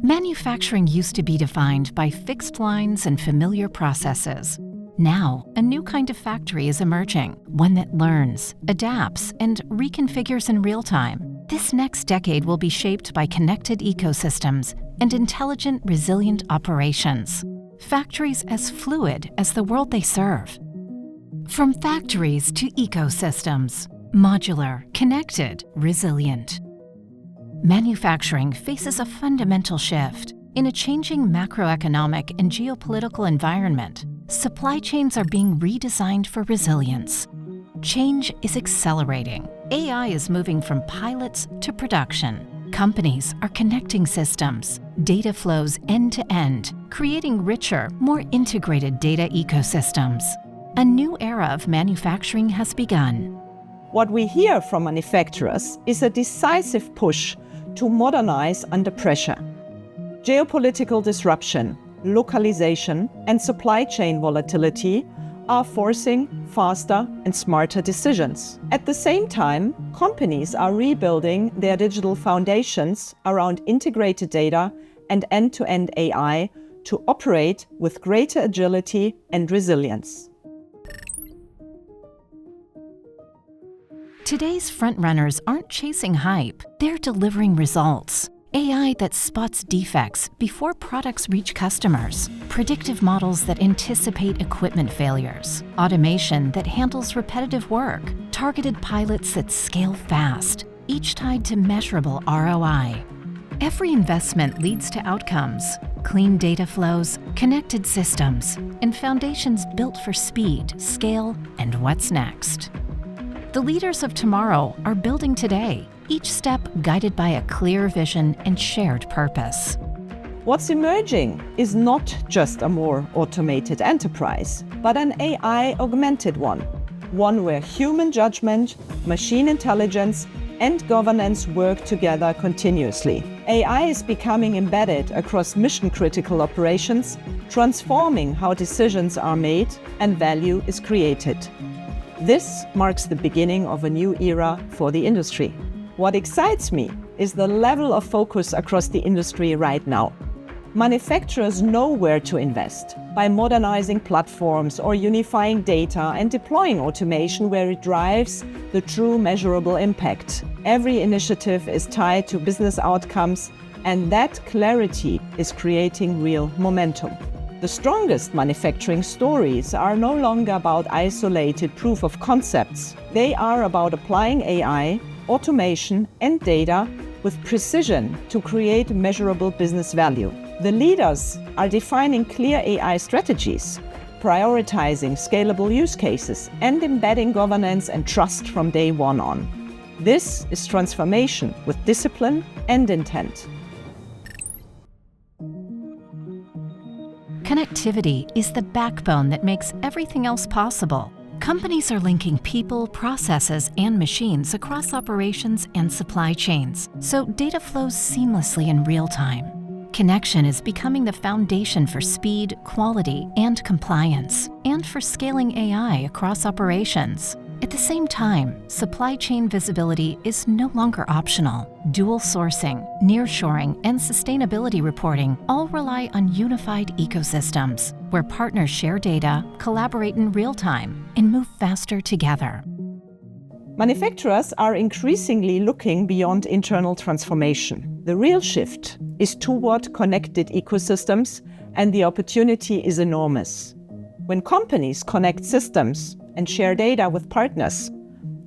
Manufacturing used to be defined by fixed lines and familiar processes. Now, a new kind of factory is emerging, one that learns, adapts, and reconfigures in real time. This next decade will be shaped by connected ecosystems and intelligent, resilient operations. Factories as fluid as the world they serve. From factories to ecosystems, modular, connected, resilient. Manufacturing faces a fundamental shift. In a changing macroeconomic and geopolitical environment, supply chains are being redesigned for resilience. Change is accelerating. AI is moving from pilots to production. Companies are connecting systems, data flows end to end, creating richer, more integrated data ecosystems. A new era of manufacturing has begun. What we hear from manufacturers is a decisive push to modernize under pressure. Geopolitical disruption, localization, and supply chain volatility are forcing faster and smarter decisions. At the same time, companies are rebuilding their digital foundations around integrated data and end-to-end AI to operate with greater agility and resilience. Today's frontrunners aren't chasing hype, they're delivering results. AI that spots defects before products reach customers, predictive models that anticipate equipment failures, automation that handles repetitive work, targeted pilots that scale fast, each tied to measurable ROI. Every investment leads to outcomes, clean data flows, connected systems, and foundations built for speed, scale, and what's next. The leaders of tomorrow are building today, each step guided by a clear vision and shared purpose. What's emerging is not just a more automated enterprise, but an AI-augmented one. One where human judgment, machine intelligence, and governance work together continuously. AI is becoming embedded across mission-critical operations, transforming how decisions are made and value is created. This marks the beginning of a new era for the industry. What excites me is the level of focus across the industry right now. Manufacturers know where to invest by modernizing platforms or unifying data and deploying automation where it drives the true measurable impact. Every initiative is tied to business outcomes, and that clarity is creating real momentum. The strongest manufacturing stories are no longer about isolated proof of concepts. They are about applying AI, automation, and data with precision to create measurable business value. The leaders are defining clear AI strategies, prioritizing scalable use cases, and embedding governance and trust from day one on. This is transformation with discipline and intent. Connectivity is the backbone that makes everything else possible. Companies are linking people, processes, and machines across operations and supply chains, so data flows seamlessly in real time. Connection is becoming the foundation for speed, quality, and compliance, and for scaling AI across operations. At the same time, supply chain visibility is no longer optional. Dual sourcing, nearshoring, and sustainability reporting all rely on unified ecosystems, where partners share data, collaborate in real time, and move faster together. Manufacturers are increasingly looking beyond internal transformation. The real shift is toward connected ecosystems, and the opportunity is enormous. When companies connect systems and share data with partners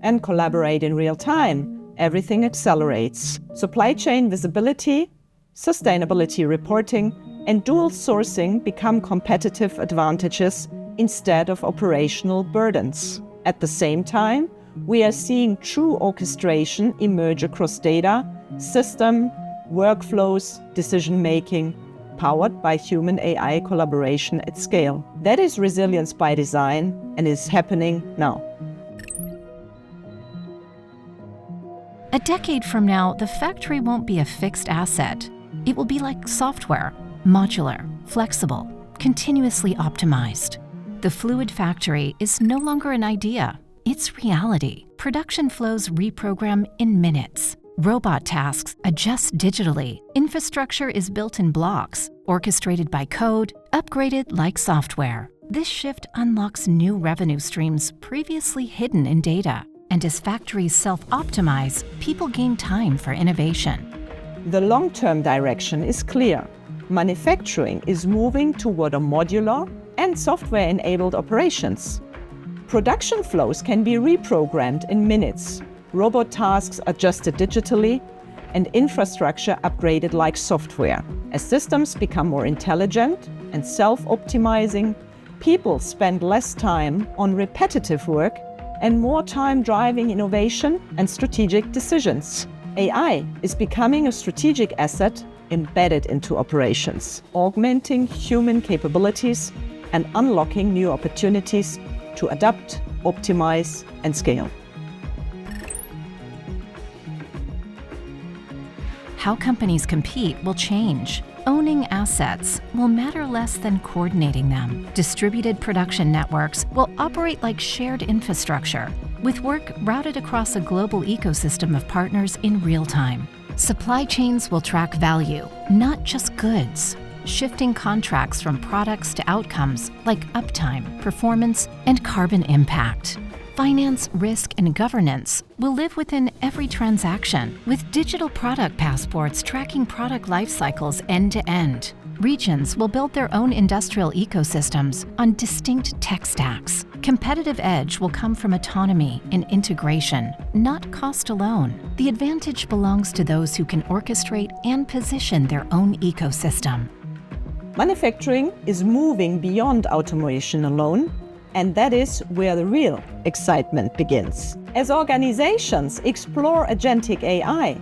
and collaborate in real time, everything accelerates. Supply chain visibility, sustainability reporting, and dual sourcing become competitive advantages instead of operational burdens. At the same time, we are seeing true orchestration emerge across data, system, workflows, decision-making, powered by human-AI collaboration at scale. That is resilience by design and is happening now. A decade from now, the factory won't be a fixed asset. It will be like software, modular, flexible, continuously optimized. The fluid factory is no longer an idea, it's reality. Production flows reprogram in minutes. Robot tasks adjust digitally. Infrastructure is built in blocks, orchestrated by code, upgraded like software. This shift unlocks new revenue streams previously hidden in data. And as factories self-optimize, people gain time for innovation. The long-term direction is clear. Manufacturing is moving toward a modular and software-enabled operations. Production flows can be reprogrammed in minutes, robot tasks adjusted digitally, and infrastructure upgraded like software. As systems become more intelligent and self-optimizing, people spend less time on repetitive work and more time driving innovation and strategic decisions. AI is becoming a strategic asset embedded into operations, augmenting human capabilities and unlocking new opportunities to adapt, optimize, and scale. How companies compete will change. Owning assets will matter less than coordinating them. Distributed production networks will operate like shared infrastructure, with work routed across a global ecosystem of partners in real time. Supply chains will track value, not just goods, shifting contracts from products to outcomes like uptime, performance, and carbon impact. Finance, risk, and governance will live within every transaction, with digital product passports tracking product life cycles end-to-end. Regions will build their own industrial ecosystems on distinct tech stacks. Competitive edge will come from autonomy and integration, not cost alone. The advantage belongs to those who can orchestrate and position their own ecosystem. Manufacturing is moving beyond automation alone, and that is where the real excitement begins. As organizations explore agentic AI,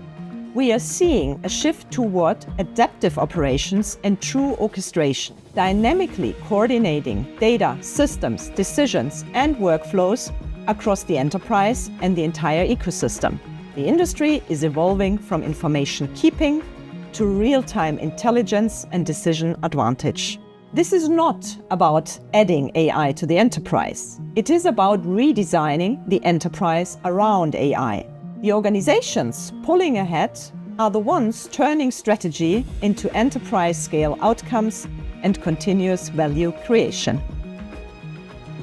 we are seeing a shift toward adaptive operations and true orchestration, dynamically coordinating data, systems, decisions, and workflows across the enterprise and the entire ecosystem. The industry is evolving from information keeping to real-time intelligence and decision advantage. This is not about adding AI to the enterprise. It is about redesigning the enterprise around AI. The organizations pulling ahead are the ones turning strategy into enterprise-scale outcomes and continuous value creation.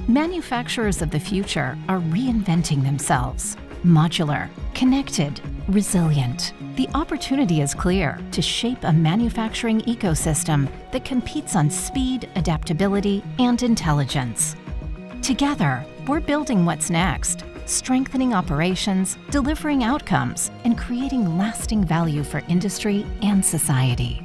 Manufacturers of the future are reinventing themselves. Modular, connected, resilient. The opportunity is clear to shape a manufacturing ecosystem that competes on speed, adaptability, and intelligence. Together, we're building what's next, strengthening operations, delivering outcomes, and creating lasting value for industry and society.